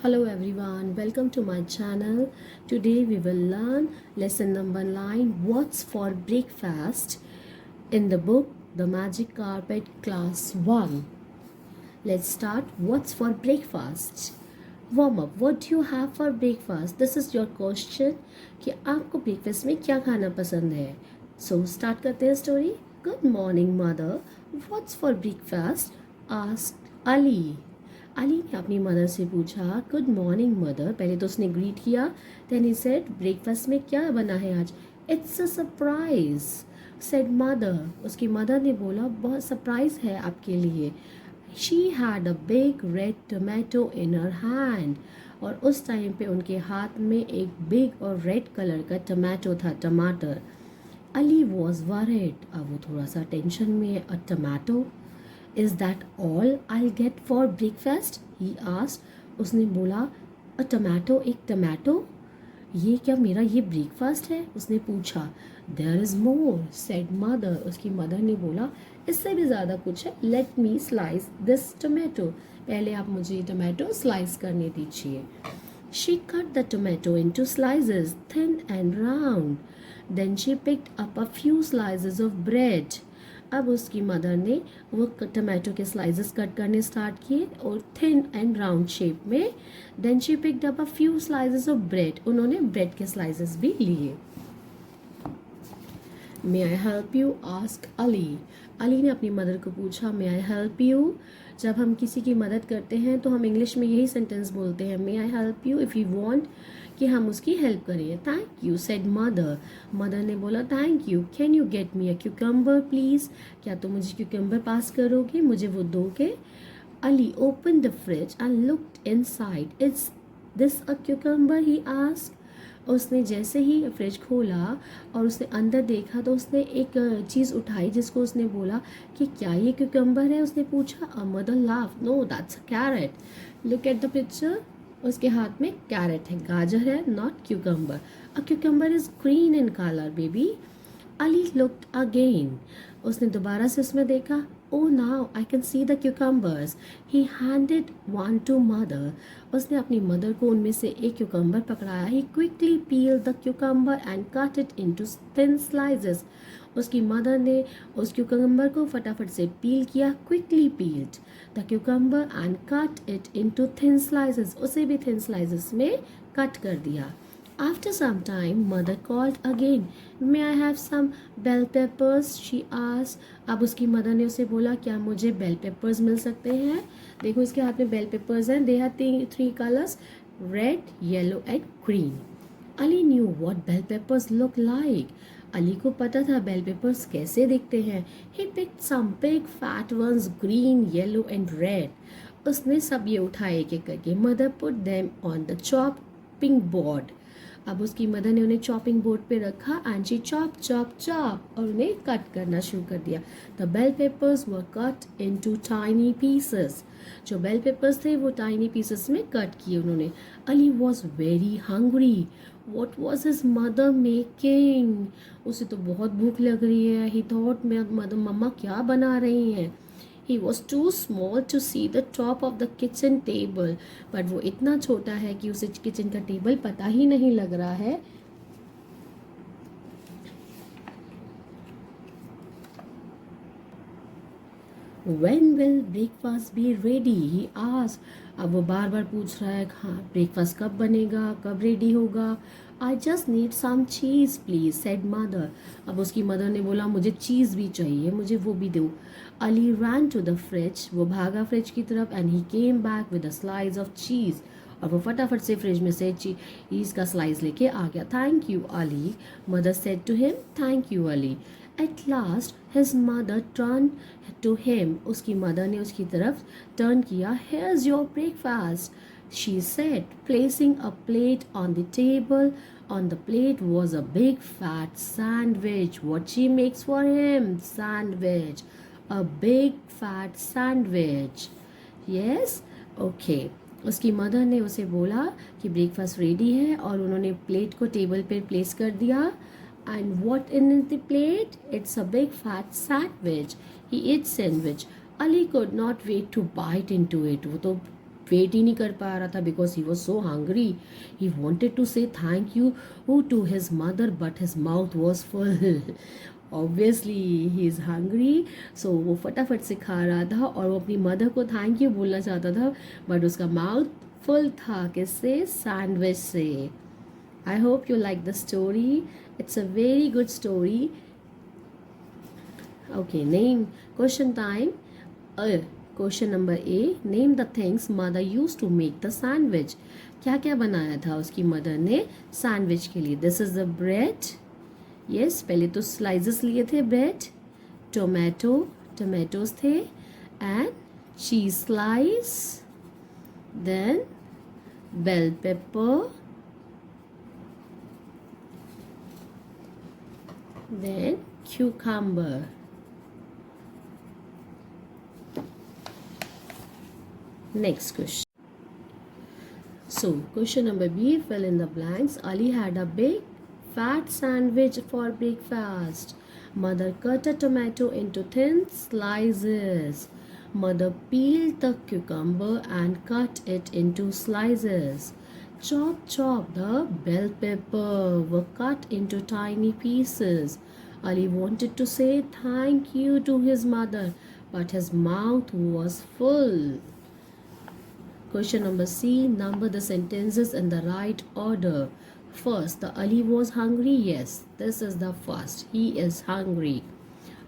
Hello everyone, welcome to my channel. Today we will learn lesson number 9, What's for Breakfast, in the book The Magic Carpet Class 1. Let's start. What's for breakfast? Warm up. What do you have for breakfast? This is your question कि आपको breakfast में क्या खाना पसंद है. So start करते हैं story. Good morning mother. What's for breakfast? Asked Ali. Ali ने अपनी मदर से पूछा. Good morning mother. पहले तो उसने ग्रीट किया. देन ही सेड ब्रेकफास्ट में क्या बना है आज. It's a surprise said mother. उसकी मदर ने बोला बहुत सरप्राइज है आपके लिए. She had a big red tomato in her hand. और उस टाइम पे उनके हाथ में एक बिग और रेड कलर का टमाटो था, टमाटर. Ali was worried. अब वो थोड़ा सा टेंशन में है. अ tomato, Is that all I'll get for breakfast? He asked. उसने बोला a tomato, एक टमाटो, ये क्या मेरा ये ब्रेकफास्ट है? उसने पूछा. There is more, said mother. उसकी मदर ने बोला इससे भी ज़्यादा कुछ है. Let me slice this tomato. पहले आप मुझे टमाटो स्लाइस करने दीजिए. She cut the tomato into slices, thin and round. Then she picked up a few slices of bread. अब उसकी मदर ने वो टमाटो के स्लाइसेस कट करने स्टार्ट किए और थिन एंड राउंड शेप में. Then she picked up a few slices of bread. उन्होंने ब्रेड के स्लाइसेस भी लिए. May I help you? Ask Ali. Ali ने अपनी मदर को पूछा मे आई हेल्प यू. जब हम किसी की मदद करते हैं तो हम इंग्लिश में यही सेंटेंस बोलते हैं, may I help you, if you want कि हम उसकी हेल्प करें. Thank you said mother. Mother ने बोला thank you. Can you get me a cucumber please. क्या तुम मुझे क्यूकम्बर पास करोगे, मुझे वो दोगे. Ali open the fridge and looked inside. It's this a cucumber he asked. उसने जैसे ही फ्रिज खोला और उसने अंदर देखा तो उसने एक चीज़ उठाई जिसको उसने बोला कि क्या ये क्यूकम्बर है. उसने पूछा. A mother laugh. No that's a carrot. Look at the picture. उसके हाथ में कैरेट है, गाजर है, not cucumber. A cucumber is green in colour baby. Ali looked again. उसने दोबारा से उसमें देखा. Oh now I can see the cucumbers. He handed one to mother. उसने अपनी मदर को उनमें से एक क्यूकम्बर पकड़ाया. He quickly peeled the cucumber and cut it into thin slices. उसकी मदर ने उस क्यूकम्बर को फटाफट से पील किया. Quickly peeled the cucumber and cut it into thin slices. उसे भी thin slices में कट कर दिया. After some time, mother called again. May I have some bell peppers? She asked. अब उसकी मदर ने उसे बोला क्या मुझे बेल पेपर्स मिल सकते हैं. देखो इसके हाथ में बेल पेपर्स हैं. They have three colors, red, yellow and green. Ali knew what bell peppers look like. Ali को पता था बेल पेपर्स कैसे दिखते हैं. He picked some big fat ones, green, yellow and red. उसने सब ये उठाए एक एक करके. Mother put them on the chopping board. अब उसकी मदर ने उन्हें चॉपिंग बोर्ड पे रखा. And she chop chop chop और उन्हें कट करना शुरू कर दिया. The bell peppers were cut into tiny pieces. जो बेल पेपर्स थे वो टाइनी पीसेस में कट किए उन्होंने. Ali was very hungry. What was his mother making. उसे तो बहुत भूख लग रही है. ही थॉट मदर मम्मा क्या बना रही हैं. He was too small to see the top of the kitchen table. But वो इतना छोटा है कि उसे किचन का टेबल पता ही नहीं लग रहा है. When will breakfast be ready? He asked. अब वो बार बार पूछ रहा है हाँ ब्रेकफास्ट कब बनेगा, कब रेडी होगा. I just need some cheese please, said mother. अब उसकी मदर ने बोला मुझे चीज़ भी चाहिए, मुझे वो भी दो. Ali ran to the fridge. वो भागा फ्रिज की तरफ. And he came back with a slice of cheese. और वो फटाफट से फ्रिज में से चीज़ का स्लाइस लेके आ गया. Thank you Ali, mother said to him. Thank you Ali. At last his mother turned to him. उसकी मदर ने उसकी तरफ टर्न किया. Here's your breakfast, she said, placing a plate on the table. On the plate was a big fat sandwich. What she makes for him? Sandwich. A big fat sandwich. Yes? Okay. उसकी mother ने उसे बोला कि breakfast ready है और उन्होंने plate को table पर प्लेस कर दिया. And what in the plate? It's a big fat sandwich. He ate sandwich. Ali could not wait to bite into it. वो तो वेट ही नहीं कर पा रहा था because he was so hungry. He wanted to say thank you to his mother but his mouth was full. Obviously he is hungry, so वो फटाफट से खा रहा था और वो अपनी मदर को थैंक यू बोलना चाहता था बट उसका माउथ फुल था. किससे? सैंडविच से. I hope you like the story. It's a very good story. Okay, name. Question time. Question number A. Name the things mother used to make the sandwich. क्या क्या बनाया था उसकी mother ने sandwich के लिए? This is the bread. Yes, पहले तो स्लाइसेस लिए थे ब्रेड. टोमेटोज थे and cheese slice. Then bell pepper. Then cucumber. Next question. So, question number B, fill in the blanks. Ali had a big fat sandwich for breakfast. Mother cut a tomato into thin slices. Mother peeled the cucumber and cut it into slices. Chop, chop, the bell pepper were cut into tiny pieces. Ali wanted to say thank you to his mother, but his mouth was full. Question number C. Number the sentences in the right order. First, the Ali was hungry. Yes, this is the first. He is hungry.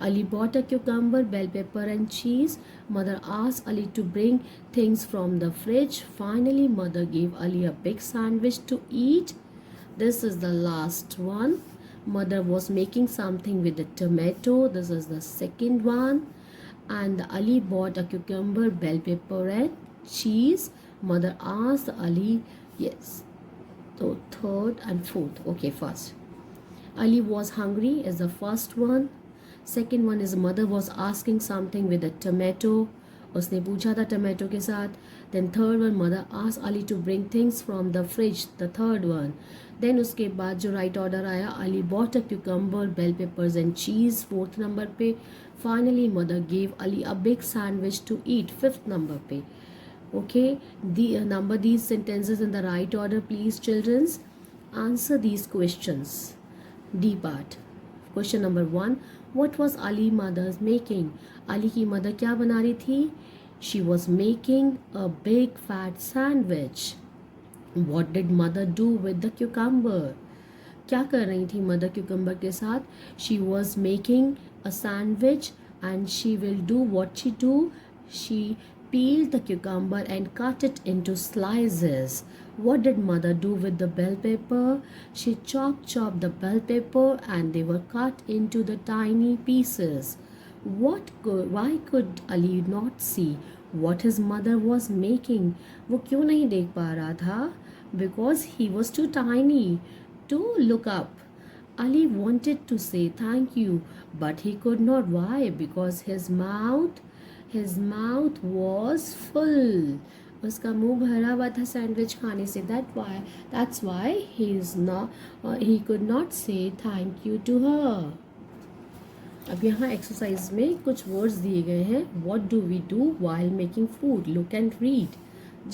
Ali bought a cucumber, bell pepper and cheese. Mother asked Ali to bring things from the fridge. Finally, mother gave Ali a big sandwich to eat. This is the last one. Mother was making something with the tomato. This is the second one. And Ali bought a cucumber, bell pepper and cheese. Mother asked Ali. Yes, so third and fourth. Okay, first Ali was hungry is the first one. Second one is mother was asking something with a tomato. उसने पूछा था tomato के साथ. Then third one, mother asked Ali to bring things from the fridge. The third one. Then उसके बाद जो right order आया, Ali bought a cucumber, bell peppers and cheese. Fourth number पे. Finally, mother gave Ali a big sandwich to eat. Fifth number पे. Okay, number these sentences in the right order, please, childrens. Answer these questions. D part. Question number 1. What was Ali mother's making? Ali की mother क्या बना रही थी? She was making a big fat sandwich. What did mother do with the cucumber? क्या कर रही थी mother cucumber के साथ? She was making a sandwich and she will do what she do. She peeled the cucumber and cut it into slices. What did mother do with the bell pepper? She chopped the bell pepper and they were cut into the tiny pieces. Why could Ali not see what his mother was making? वो क्यों नहीं देख पा रहा था? Because he was too tiny to look up. Ali wanted to say thank you, but he could not. Why? Because his mouth was full. उसका मुंह भरा हुआ था सैंडविच खाने से. That's why he could not say thank you to her. अब यहाँ exercise में कुछ वर्ड्स दिए गए हैं. What do we do while making food? Look and read.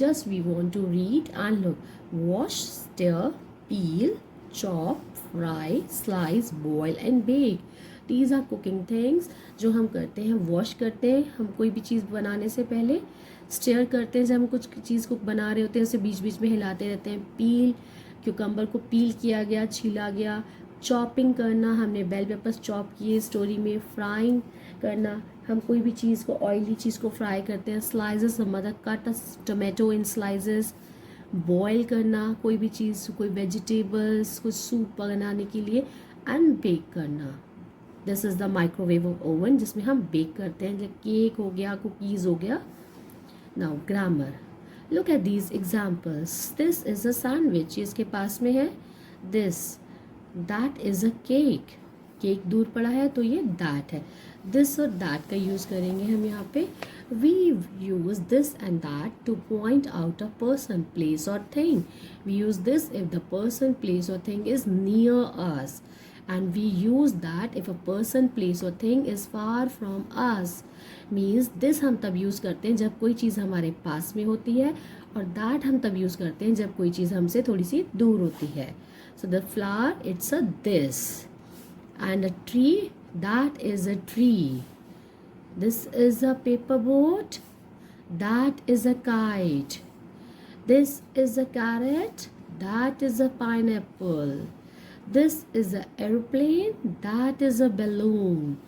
Just we want to read and look. Wash, stir, peel, chop, fry, slice, boil and bake. These are cooking things जो हम करते हैं. Wash करते हैं हम कोई भी चीज़ बनाने से पहले. स्टेयर करते हैं जब हम कुछ चीज़ को बना रहे होते हैं, उसे बीच बीच में हिलाते रहते हैं. पील, क्यूकम्बर को पील किया गया, छीला गया. चॉपिंग करना, हमने बेल पेपर्स चॉप किए स्टोरी में. फ्राइंग करना, हम कोई भी चीज़ को ऑयली चीज़ को फ्राई करते हैं. स्लाइसेस, मदर कट टोमेटो इन स्लाइसेस. बॉयल करना कोई भी चीज़, कोई वेजिटेबल्स, कुछ सूप बनाने के लिए. एंड बेक करना. This is the microwave oven जिसमें हम बेक करते हैं. जैसे केक हो गया, कुकीज़ हो गया. Now grammar. Look at these examples. This is a sandwich, ये इसके पास में है. This, that is a cake. Cake दूर पड़ा है तो ये दैट है. दिस और दैट का यूज़ करेंगे हम यहाँ पे. We use this and that to point out a person, place और thing. We use this if the person, place और thing is near us. and we use that if a person, place or thing is far from us. Means this हम तब use करते हैं जब कोई चीज़ हमारे पास में होती है, और दैट हम तब यूज़ करते हैं जब कोई चीज़ हमसे थोड़ी सी दूर होती है. So the flower it's a this, and a tree that is a tree. This is a paper boat, that is a kite. This is a carrot, that is a pineapple. This is an aeroplane, that is a balloon.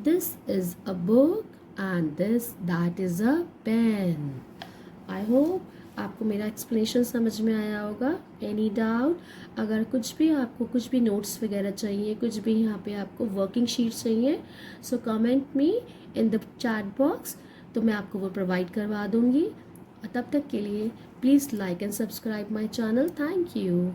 This is a book and that is a pen. I hope आपको मेरा explanation समझ में आया होगा. Any doubt? अगर कुछ भी आपको कुछ भी नोट्स वगैरह चाहिए, कुछ भी यहाँ पे आपको वर्किंग शीट चाहिए, so comment me in the chat box, तो मैं आपको वो प्रोवाइड करवा दूँगी. तब तक के लिए please like and subscribe my channel. Thank you.